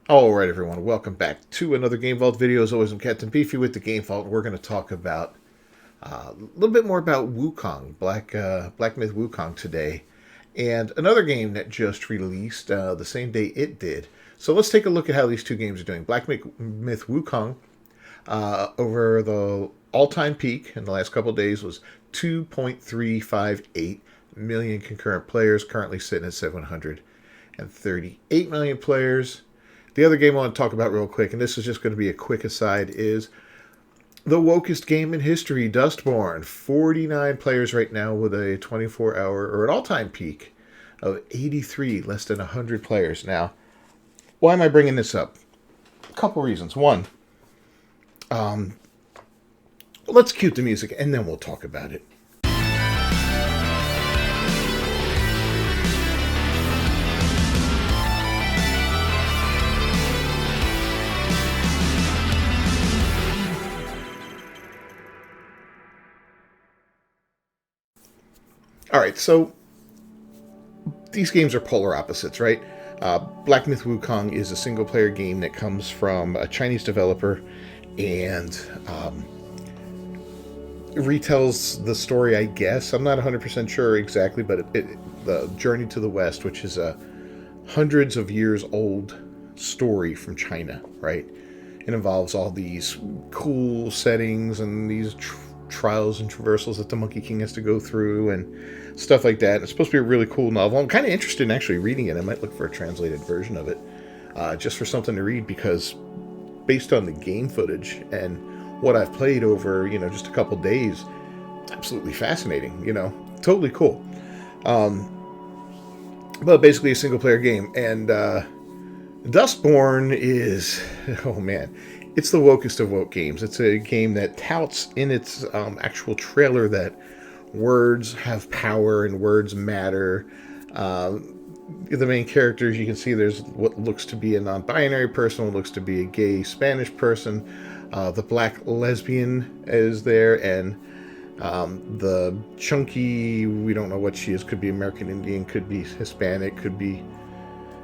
Alright everyone, welcome back to another Game Vault video. As always, I'm Captain Beefy with the Game Vault. We're going to talk about a little bit more about Wukong, Black Myth Wukong today. And another game that just released the same day it did. So let's take a look at how these two games are doing. Black Myth Wukong, over the all-time peak in the last couple of days, was 2.358 million concurrent players, currently sitting at 738 million players. The other game I want to talk about real quick, and this is just going to be a quick aside, is the wokest game in history, Dustborn. 49 players right now with a 24-hour, or an all-time peak of 83, less than 100 players. Now, why am I bringing this up? A couple reasons. One, let's cue the music, and then we'll talk about it. All right, so these games are polar opposites, right? Black Myth Wukong is a single-player game that comes from a Chinese developer and retells the story, I guess. I'm not 100% sure exactly, but the Journey to the West, which is a hundreds of years old story from China, right? It involves all these cool settings and these trials and traversals that the Monkey King has to go through and stuff like that. It's supposed to be a really cool novel. I'm kind of interested in actually reading it. I might look for a translated version of it, just for something to read, because based on the game footage and what I've played over, just a couple days, it's absolutely fascinating, totally cool. But basically a single player game. And Dustborn is, oh man, it's the wokest of woke games. It's a game that touts in its actual trailer that words have power and words matter. The main characters, you can see there's what looks to be a non-binary person, what looks to be a gay Spanish person. The black lesbian is there, and the chunky, we don't know what she is, could be American Indian, could be Hispanic, could be,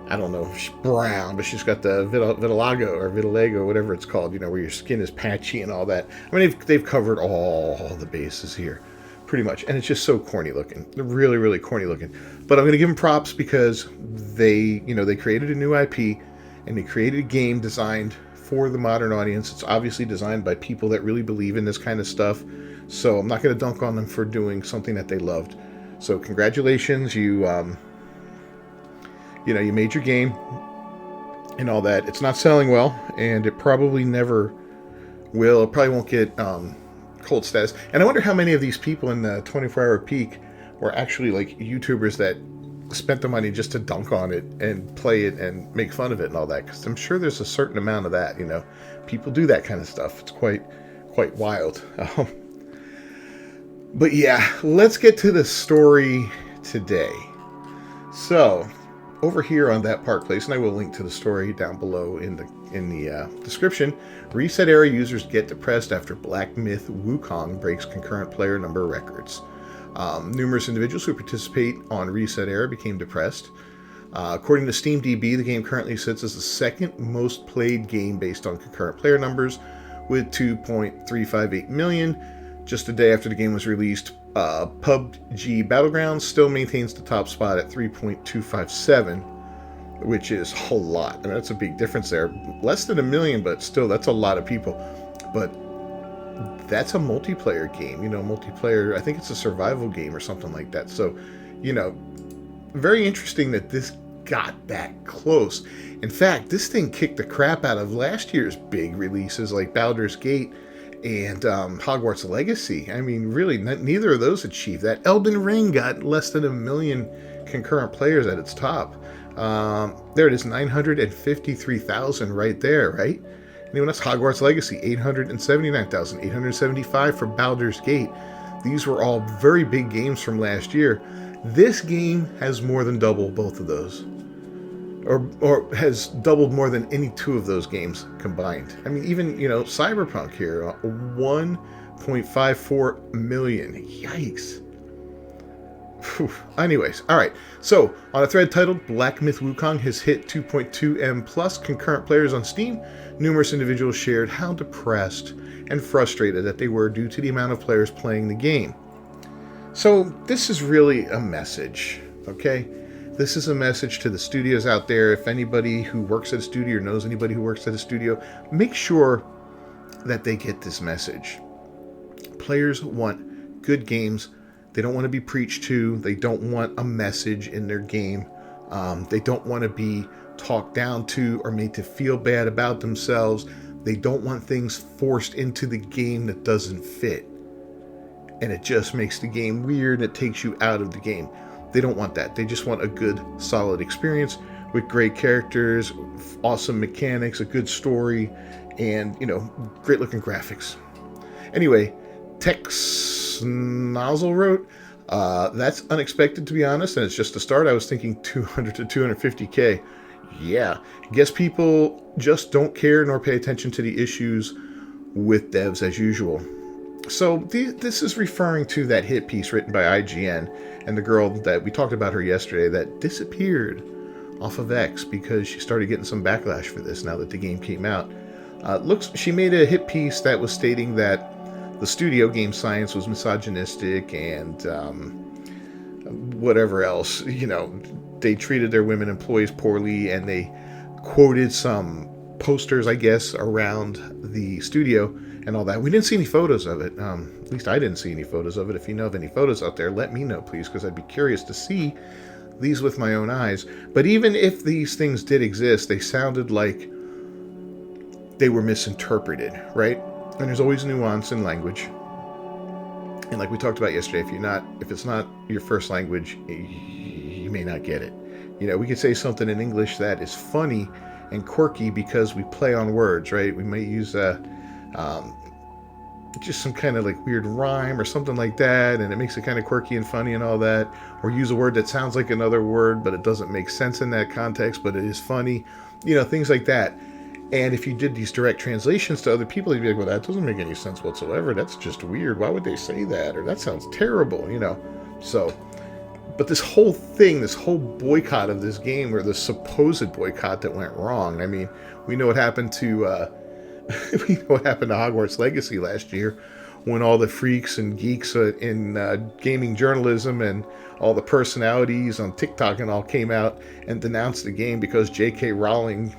I don't know, she's brown, but she's got the vitiligo, whatever it's called, where your skin is patchy and all that. I mean, they've covered all the bases here, pretty much. And it's just so corny looking. Really, really corny looking. But I'm going to give them props because they created a new IP and they created a game designed for the modern audience. It's obviously designed by people that really believe in this kind of stuff. So I'm not going to dunk on them for doing something that they loved. So congratulations, you made your game and all that. It's not selling well, and it probably never will. It probably won't get cult status. And I wonder how many of these people in the 24-hour peak were actually like YouTubers that spent the money just to dunk on it and play it and make fun of it and all that. Because I'm sure there's a certain amount of that. People do that kind of stuff. It's quite wild. But yeah, let's get to the story today. So, over here on That Park Place, and I will link to the story down below in the description, Reset Era users get depressed after Black Myth Wukong breaks concurrent player number records. Numerous individuals who participate on Reset Era became depressed. According to SteamDB, the game currently sits as the second most played game based on concurrent player numbers, with 2.358 million. Just a day after the game was released, PUBG Battlegrounds still maintains the top spot at 3.257, which is a lot. I mean, that's a big difference there. Less than a million, but still, that's a lot of people. But that's a multiplayer game. Multiplayer, I think it's a survival game or something like that. So, very interesting that this got that close. In fact, this thing kicked the crap out of last year's big releases like Baldur's Gate and Hogwarts Legacy. I mean, really, neither of those achieved that. Elden Ring got less than 1 million concurrent players at its top. There it is, 953,000 right there, right? Anyone else? Hogwarts Legacy, 879,000, 875 for Baldur's Gate. These were all very big games from last year. This game has more than double both of those. Or has doubled more than any two of those games combined. I mean, even, Cyberpunk here, 1.54 million. Yikes. Anyways, all right. So, on a thread titled Black Myth Wukong has hit 2.2 M plus concurrent players on Steam, numerous individuals shared how depressed and frustrated that they were due to the amount of players playing the game. So, this is really a message, okay? This is a message to the studios out there. If anybody who works at a studio or knows anybody who works at a studio, make sure that they get this message. Players want good games. They don't want to be preached to. They don't want a message in their game. They don't want to be talked down to or made to feel bad about themselves. They don't want things forced into the game that doesn't fit. And it just makes the game weird. It takes you out of the game. They don't want that. They just want a good, solid experience with great characters, awesome mechanics, a good story, and, great looking graphics. Anyway, Tex Nozzle wrote, that's unexpected, to be honest, and it's just a start. I was thinking 200 to 250K. Yeah, guess people just don't care nor pay attention to the issues with devs as usual. So this is referring to that hit piece written by IGN and the girl that we talked about her yesterday that disappeared off of X because she started getting some backlash for this now that the game came out. She made a hit piece that was stating that the studio Game Science was misogynistic and whatever else. They treated their women employees poorly, and they quoted some posters, I guess, around the studio and all that. We didn't see any photos of it. At least I didn't see any photos of it. If you know of any photos out there, let me know, please, because I'd be curious to see these with my own eyes. But even if these things did exist, they sounded like they were misinterpreted, right? And there's always nuance in language. And like we talked about yesterday, if it's not your first language, you may not get it. We could say something in English that is funny and quirky because we play on words, right? We may use just some kind of like weird rhyme or something like that, and it makes it kind of quirky and funny and all that. Or use a word that sounds like another word, but it doesn't make sense in that context, but it is funny. Things like that. And if you did these direct translations to other people, you'd be like, well, that doesn't make any sense whatsoever. That's just weird. Why would they say that? Or that sounds terrible, So, but this whole thing, this whole boycott of this game, or the supposed boycott that went wrong. I mean, we know what happened to Hogwarts Legacy last year, when all the freaks and geeks in gaming journalism and all the personalities on TikTok and all came out and denounced the game because J.K. Rowling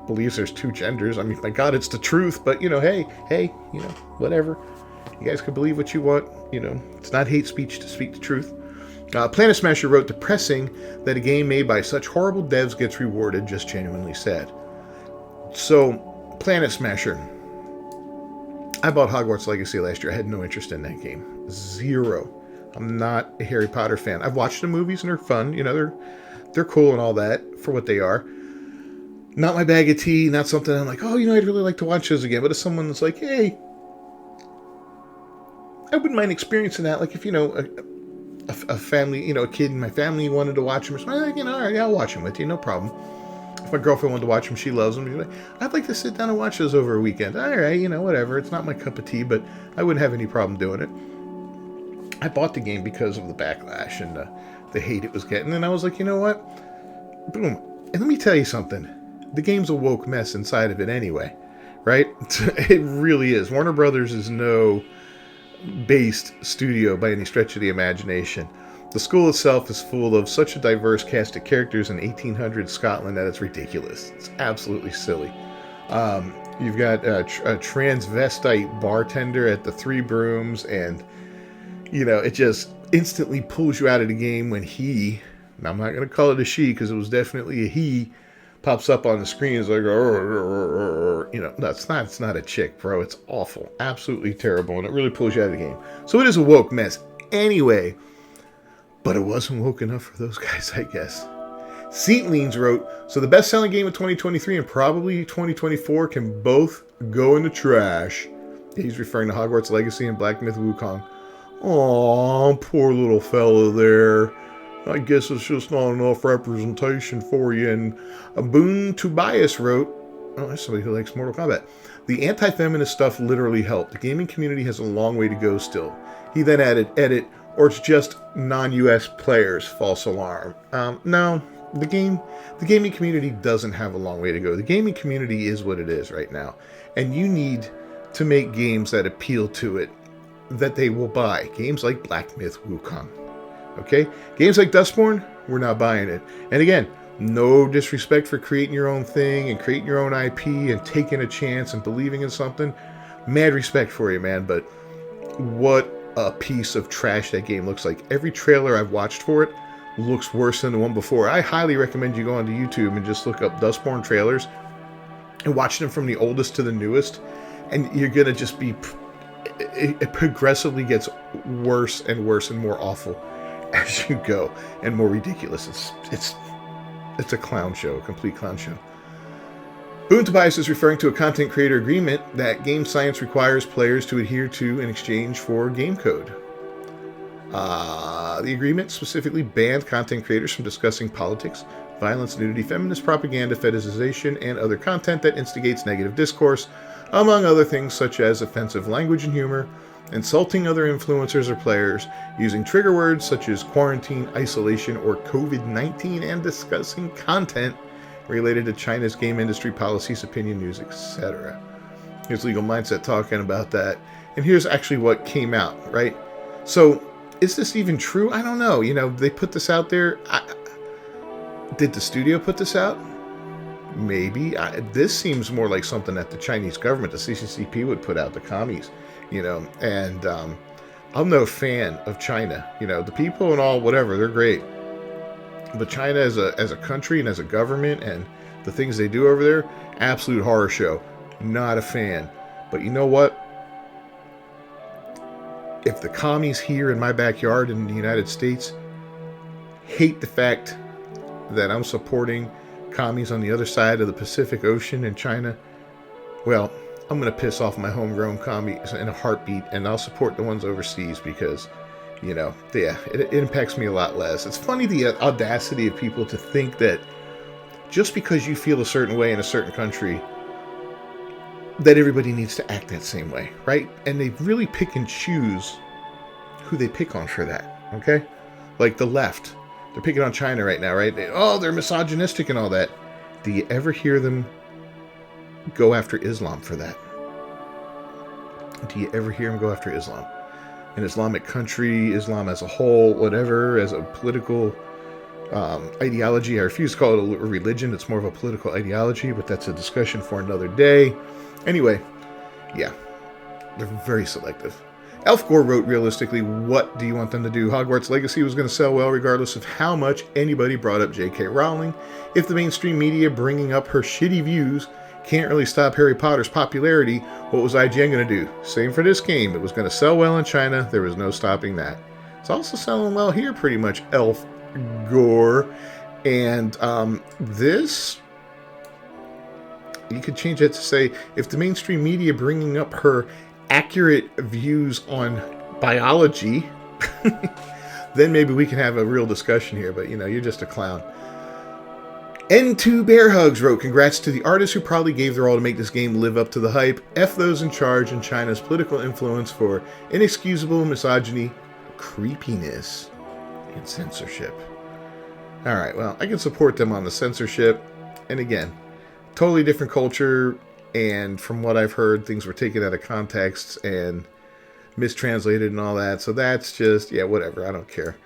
believes there's two genders. I mean, my God, it's the truth. But hey, whatever. You guys can believe what you want. It's not hate speech to speak the truth. Planet Smasher wrote, depressing that a game made by such horrible devs gets rewarded. Just genuinely sad. So, Planet Smasher. I bought Hogwarts Legacy last year. I had no interest in that game. Zero. I'm not a Harry Potter fan. I've watched the movies and they're fun. They're cool and all that for what they are. Not my bag of tea. Not something I'm like, I'd really like to watch those again. But if someone's like, hey, I wouldn't mind experiencing that. Like if a family, a kid in my family wanted to watch them, or something, all right, I'll watch them with you, no problem. If my girlfriend wanted to watch them, she loves them. She's like, I'd like to sit down and watch those over a weekend. All right, whatever. It's not my cup of tea, but I wouldn't have any problem doing it. I bought the game because of the backlash and the hate it was getting, and I was like, you know what? Boom. And let me tell you something. The game's a woke mess inside of it anyway, right? It really is. Warner Brothers is no based studio by any stretch of the imagination. The school itself is full of such a diverse cast of characters in 1800s Scotland that it's ridiculous. It's absolutely silly. You've got a transvestite bartender at the Three Brooms, and it just instantly pulls you out of the game when now I'm not going to call it a she because it was definitely a he, pops up on the screen. It's like, it's not a chick, bro. It's awful. Absolutely terrible. And it really pulls you out of the game. So it is a woke mess anyway. But it wasn't woke enough for those guys, I guess. Seatleans wrote, so the best-selling game of 2023 and probably 2024 can both go in the trash. He's referring to Hogwarts Legacy and Black Myth Wukong. Aw, poor little fella there. I guess it's just not enough representation for you. And Boone Tobias wrote, that's somebody who likes Mortal Kombat. The anti-feminist stuff literally helped. The gaming community has a long way to go still. He then added, edit, or it's just non-US players, false alarm. No, the gaming community doesn't have a long way to go. The gaming community is what it is right now, and you need to make games that appeal to it, that they will buy. Games like Black Myth Wukong. Okay? Games like Dustborn, we're not buying it. And again, no disrespect for creating your own thing and creating your own IP and taking a chance and believing in something. Mad respect for you, man, but what a piece of trash that game looks like. Every trailer I've watched for it looks worse than the one before. I highly recommend you go onto YouTube and just look up Dustborn trailers and watch them from the oldest to the newest, and you're going to just be... It progressively gets worse and worse and more awful as you go, and more ridiculous. It's a clown show, a complete clown show. Boon Tobias is referring to a content creator agreement that game science requires players to adhere to in exchange for game code. The agreement specifically banned content creators from discussing politics, violence, nudity, feminist propaganda, fetishization, and other content that instigates negative discourse, among other things such as offensive language and humor, insulting other influencers or players, using trigger words such as quarantine, isolation, or COVID-19, and discussing content related to China's game industry policies, opinion, news, etc. Here's Legal Mindset talking about that. And here's actually what came out, right? So, is this even true? I don't know. You know, they put this out there. Did the studio put this out? Maybe. This seems more like something that the Chinese government, the CCCP, would put out, the commies, you know. And I'm no fan of China. You know, the people and all, whatever, they're great. But China as a country and as a government and the things they do over there, absolute horror show. Not a fan. But you know what? If the commies here in my backyard in the United States hate the fact that I'm supporting commies on the other side of the Pacific Ocean in China, well, I'm going to piss off my homegrown commies in a heartbeat, and I'll support the ones overseas because, you know, yeah, it impacts me a lot less. It's funny the audacity of people to think that just because you feel a certain way in a certain country, that everybody needs to act that same way, right? And they really pick and choose who they pick on for that, okay? Like the left. They're picking on China right now, right? They're misogynistic and all that. Do you ever hear them go after Islam for that? Do you ever hear them go after Islam? An Islamic country, Islam as a whole, whatever, as a political ideology. I refuse to call it a religion. It's more of a political ideology, but that's a discussion for another day. Anyway, yeah, they're very selective. Elfgore wrote, realistically, what do you want them to do? Hogwarts Legacy was going to sell well regardless of how much anybody brought up J.K. Rowling. If the mainstream media bringing up her shitty views can't really stop Harry Potter's popularity, what was IGN going to do? Same for this game. It was going to sell well in China. There was no stopping that. It's also selling well here, pretty much, Elfgore. And this... you could change it to say, if the mainstream media bringing up her accurate views on biology, then maybe we can have a real discussion here. But, you know, you're just a clown. N2 Bear Hugs wrote, congrats to the artists who probably gave their all to make this game live up to the hype. F those in charge in China's political influence for inexcusable misogyny, creepiness, and censorship. Alright, well, I can support them on the censorship. And again, totally different culture, and from what I've heard, things were taken out of context and mistranslated and all that. So that's just, yeah, whatever. I don't care.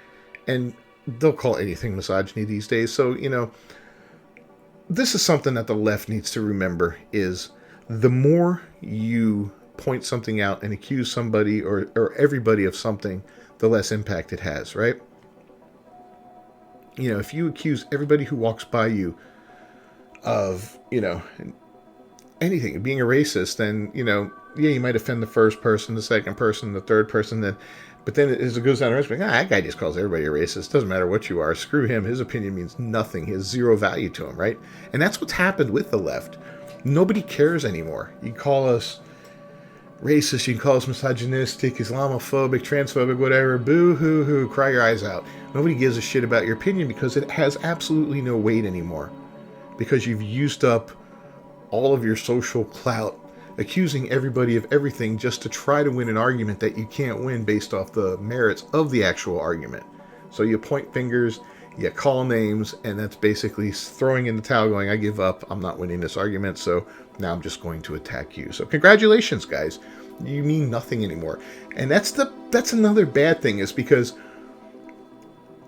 And they'll call anything misogyny these days. So, you know, this is something that the left needs to remember, is the more you point something out and accuse somebody or everybody of something, the less impact it has, right? You know, if you accuse everybody who walks by you of, you know, anything, being a racist, then, you know, yeah, you might offend the first person, the second person, the third person, but then as it goes down the rest, that guy just calls everybody a racist. Doesn't matter what you are. Screw him. His opinion means nothing. He has zero value to him, right? And that's what's happened with the left. Nobody cares anymore. You call us racist, you can call us misogynistic, Islamophobic, transphobic, whatever. Boo hoo hoo, cry your eyes out. Nobody gives a shit about your opinion because it has absolutely no weight anymore. Because you've used up all of your social clout accusing everybody of everything just to try to win an argument that you can't win based off the merits of the actual argument. So you point fingers, you call names, and that's basically throwing in the towel going, I give up, I'm not winning this argument, so now I'm just going to attack you. So congratulations, guys. You mean nothing anymore. And that's another bad thing, is because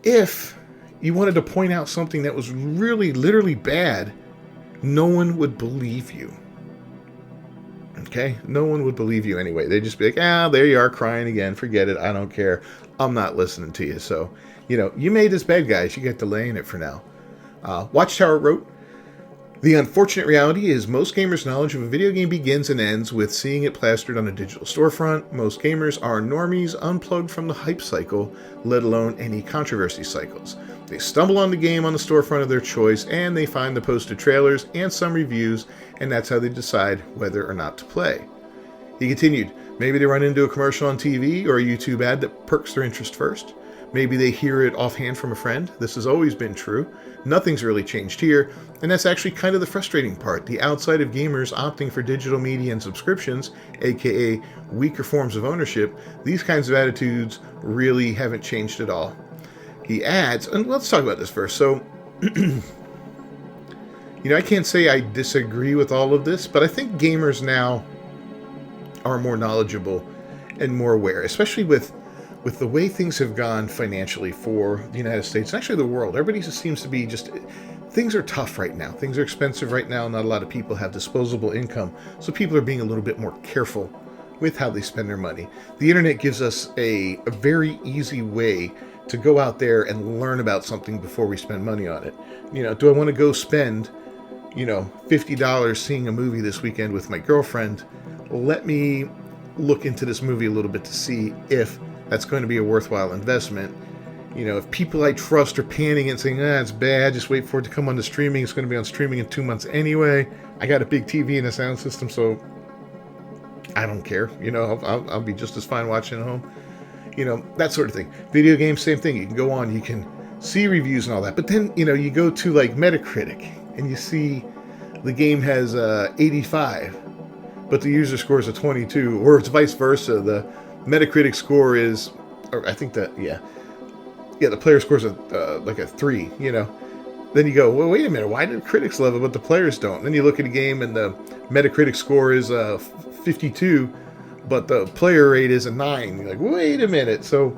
if you wanted to point out something that was really literally bad, no one would believe you. Okay? No one would believe you anyway. They'd just be like, there you are crying again. Forget it. I don't care. I'm not listening to you. So, you made this bad, guys. You get delaying it for now. Watchtower wrote, the unfortunate reality is most gamers' knowledge of a video game begins and ends with seeing it plastered on a digital storefront. Most gamers are normies unplugged from the hype cycle, let alone any controversy cycles. They stumble on the game on the storefront of their choice, and they find the posted trailers and some reviews, and that's how they decide whether or not to play. He continued, maybe they run into a commercial on TV or a YouTube ad that perks their interest first. Maybe they hear it offhand from a friend. This has always been true. Nothing's really changed here, and that's actually kind of the frustrating part. The outside of gamers opting for digital media and subscriptions, aka weaker forms of ownership, these kinds of attitudes really haven't changed at all. He adds, and let's talk about this first. So, I can't say I disagree with all of this, but I think gamers now are more knowledgeable and more aware, especially with the way things have gone financially for the United States and actually the world. Everybody just seems to be things are tough right now. Things are expensive right now. Not a lot of people have disposable income. So people are being a little bit more careful with how they spend their money. The internet gives us a very easy way to go out there and learn about something before we spend money on it. Do I want to go spend, $50 seeing a movie this weekend with my girlfriend? Let me look into this movie a little bit to see if that's going to be a worthwhile investment. If people I trust are panning and saying, it's bad, just wait for it to come on the streaming. It's going to be on streaming in 2 months anyway. I got a big TV and a sound system, so I don't care. I'll be just as fine watching at home. That sort of thing. Video games, same thing. You can go on, you can see reviews and all that. But then, you go to like Metacritic and you see the game has 85, but the user score is a 22, or it's vice versa. The Metacritic score is, or I think that, the player score's like a 3, Then you go, well, wait a minute, why did critics love it, but the players don't? Then you look at a game and the Metacritic score is 52, but the player rate is a 9. You're like, wait a minute. So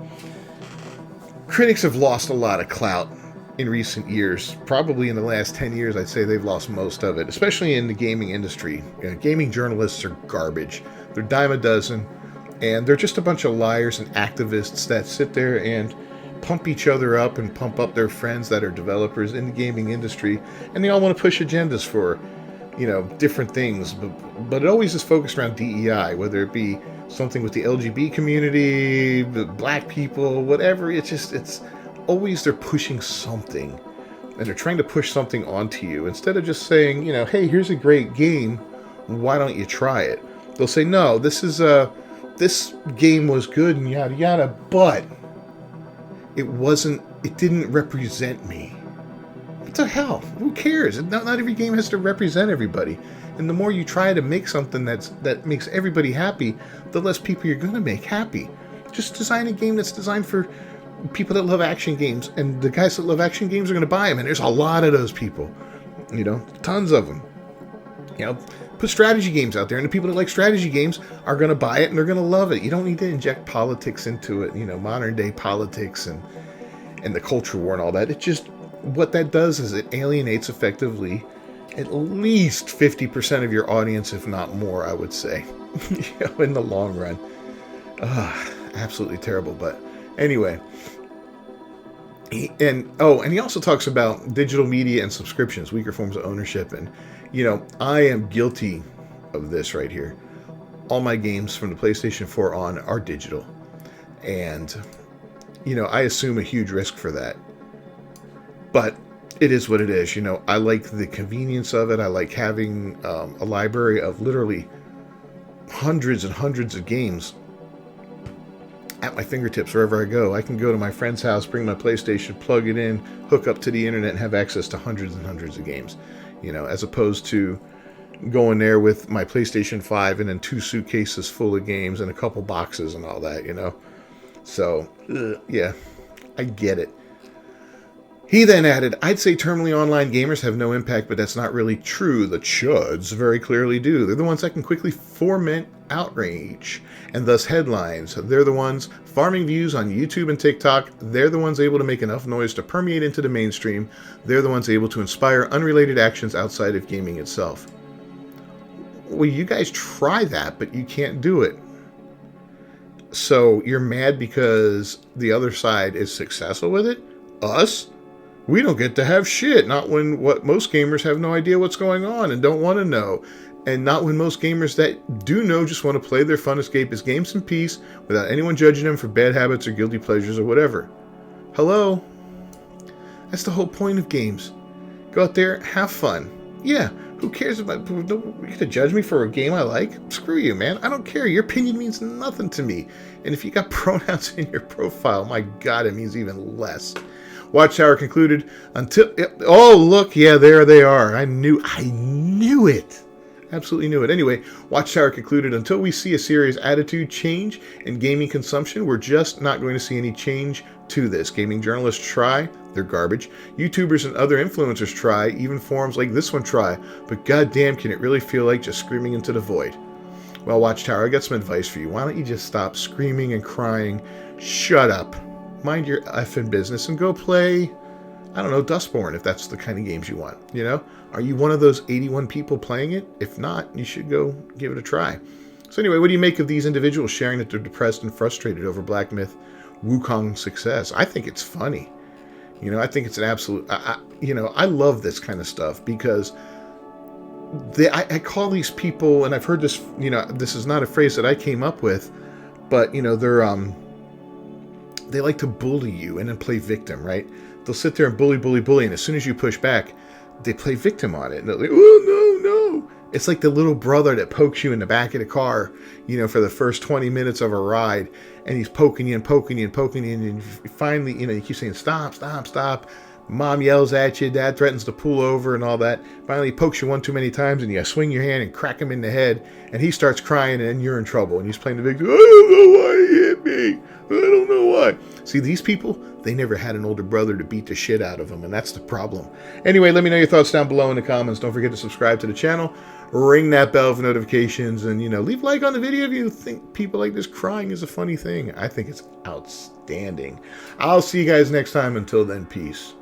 critics have lost a lot of clout in recent years. Probably in the last 10 years, I'd say they've lost most of it, especially in the gaming industry. Gaming journalists are garbage. They're dime a dozen. And they're just a bunch of liars and activists that sit there and pump each other up and pump up their friends that are developers in the gaming industry. And they all want to push agendas for, different things. But it always is focused around DEI, whether it be something with the LGBT community, the black people, whatever. It's always they're pushing something. And they're trying to push something onto you. Instead of just saying, hey, here's a great game. Why don't you try it? They'll say, no, this game was good and yada yada, but it didn't represent me. What the hell? Who cares? Not every game has to represent everybody. And the more you try to make something that makes everybody happy, the less people you're going to make happy. Just design a game that's designed for people that love action games, and the guys that love action games are going to buy them, and there's a lot of those people. Tons of them. Put strategy games out there, and the people that like strategy games are going to buy it, and they're going to love it. You don't need to inject politics into it, modern day politics and the culture war and all that. It just, what that does is it alienates effectively at least 50% of your audience, if not more, I would say, in the long run. Absolutely terrible. But anyway, he also talks about digital media and subscriptions, weaker forms of ownership. And, I am guilty of this right here. All my games from the PlayStation 4 on are digital. And, I assume a huge risk for that. But it is what it is. I like the convenience of it. I like having a library of literally hundreds and hundreds of games at my fingertips wherever I go. I can go to my friend's house, bring my PlayStation, plug it in, hook up to the internet, and have access to hundreds and hundreds of games. As opposed to, going there with my PlayStation 5 and then 2 suitcases full of games and a couple boxes and all that, you know. So, yeah, I get it. He then added, I'd say terminally online gamers have no impact, but that's not really true. The chuds very clearly do. They're the ones that can quickly foment outrage and thus headlines. They're the ones farming views on YouTube and TikTok. They're the ones able to make enough noise to permeate into the mainstream. They're the ones able to inspire unrelated actions outside of gaming itself. Well, you guys try that, but you can't do it. So you're mad because the other side is successful with it? Us? We don't get to have shit. Not when most gamers have no idea what's going on and don't want to know. And not when most gamers that do know just want to play their fun escapist games in peace without anyone judging them for bad habits or guilty pleasures or whatever. Hello? That's the whole point of games. Go out there, have fun. Yeah, who cares about... You're going to judge me for a game I like? Screw you, man. I don't care. Your opinion means nothing to me. And if you got pronouns in your profile, my God, it means even less. Watchtower concluded until... Oh, look. Yeah, there they are. I knew it. Absolutely knew it. Anyway, Watchtower concluded, until we see a serious attitude change in gaming consumption, we're just not going to see any change to this. Gaming journalists try. They're garbage. YouTubers and other influencers try. Even forums like this one try. But goddamn, can it really feel like just screaming into the void? Well, Watchtower, I got some advice for you. Why don't you just stop screaming and crying? Shut up. Mind your effing business and go play, I don't know, Dustborn, if that's the kind of games you want, you know? Are you one of those 81 people playing it? If not, you should go give it a try. So anyway, what do you make of these individuals sharing that they're depressed and frustrated over Black Myth Wukong's success? I think it's funny. You know, I think it's an absolute... I love this kind of stuff because I call these people, and I've heard this, you know, this is not a phrase that I came up with, but, you know, they like to bully you and then play victim, right? They'll sit there and bully, and as soon as you push back, they play victim on it. And they're like, oh, no. It's like the little brother that pokes you in the back of the car, you know, for the first 20 minutes of a ride, and he's poking you, and finally, you know, you keep saying, stop. Mom yells at you, dad threatens to pull over and all that. Finally, he pokes you one too many times, and you swing your hand and crack him in the head, and he starts crying, and then you're in trouble, and he's playing the victim. I don't know why he hit me. I don't know why. See, these people, they never had an older brother to beat the shit out of them, and that's the problem. Anyway, let me know your thoughts down below in the comments. Don't forget to subscribe to the channel, ring that bell for notifications, and, you know, leave a like on the video if you think people like this crying is a funny thing. I think it's outstanding. I'll see you guys next time. Until then, peace.